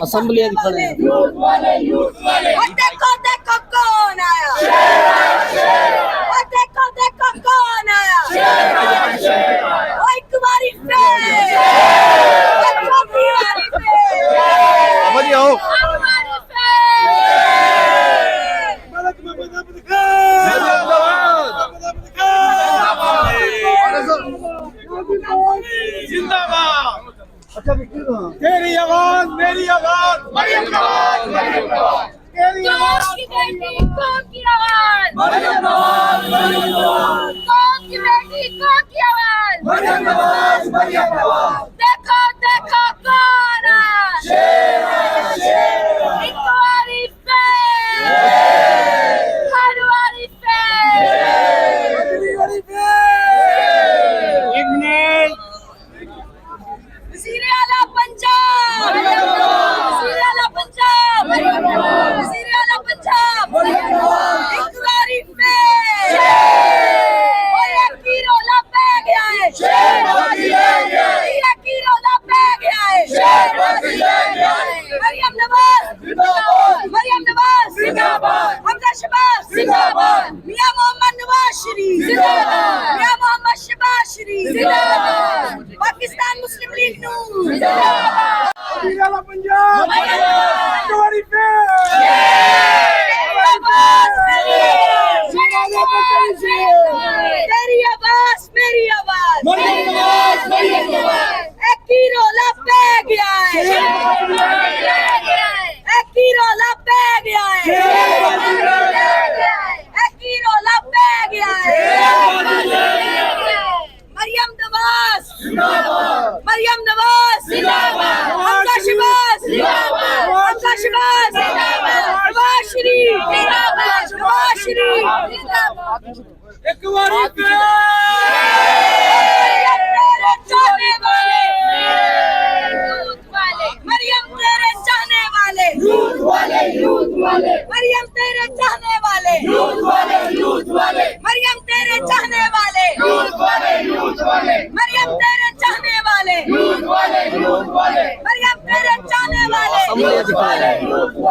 Assembly खड़े हैं। देखो देखो कौन आया, देखो देखो कौन आया, एक बारी फिर बढ़िया हो। तेरी आवाज मेरी आवाज मरियम नवाज, मरियम नवाज तेरी आवाज की बेटी कौन की आवाज, मरियम नवाज, मरियम नवाज कौन की बेटी कौन की आवाज, मरियम नवाज, मरियम नवाज देखो देखो कौन आया, शेर आया, शेर आया। एक बारी फिर हर बारी फिर अगली बारी फिर वज़ीर आला पंजाब, मरियम नवाज, वज़ीर आला पंजाब, मरियम नवाज, वज़ीर आला पंजाब, मरियम नवाज एक बारी फिर ओए की रोला पे गया है, शेरबाजी ले गया है, ये की रोला पे गया है, शेरबाजी ले गया है। मरियम नवाज जिंदाबाद, मरियम नवाज जिंदाबाद, हमजा शबाज जिंदाबाद, मियां मोहम्मद नवाज शरीफ जिंदाबाद, मियां मोहम्मद शबाज शरीफ जिंदाबाद, पाकिस्तान मुस्लिम लीग नून जिंदाबाद। वज़ीर आला पंजाब एक बारी फिर तेरी आवाज मेरी आवाज, मरियम नवाज, मरियम नवाज एक ही रोला पे गया है, एक ही रोला पे गया है, एक ही रोला पे गया है। मरियम नवाज जिंदाबाद, मरियम नवाज जिंदाबाद, हमजा शबाज जिंदाबाद, हमजा शबाज नवाज शरीफ जिंदाबाद, नवाज शरीफ जिंदाबाद। एक बारी फिर मरियम तेरे चाहने वाले यूथ वाले, यूथ वाले, मरियम तेरे चाहने वाले यूथ वाले, यूथ वाले, मरियम तेरे चाहने वाले यूथ वाले, यूथ वाले, मरियम तेरे चाहने वाले यूथ वाले, यूथ वाले, मरियम तेरे चाहने वाले असम्बली खड़े हैं। यूथ वाले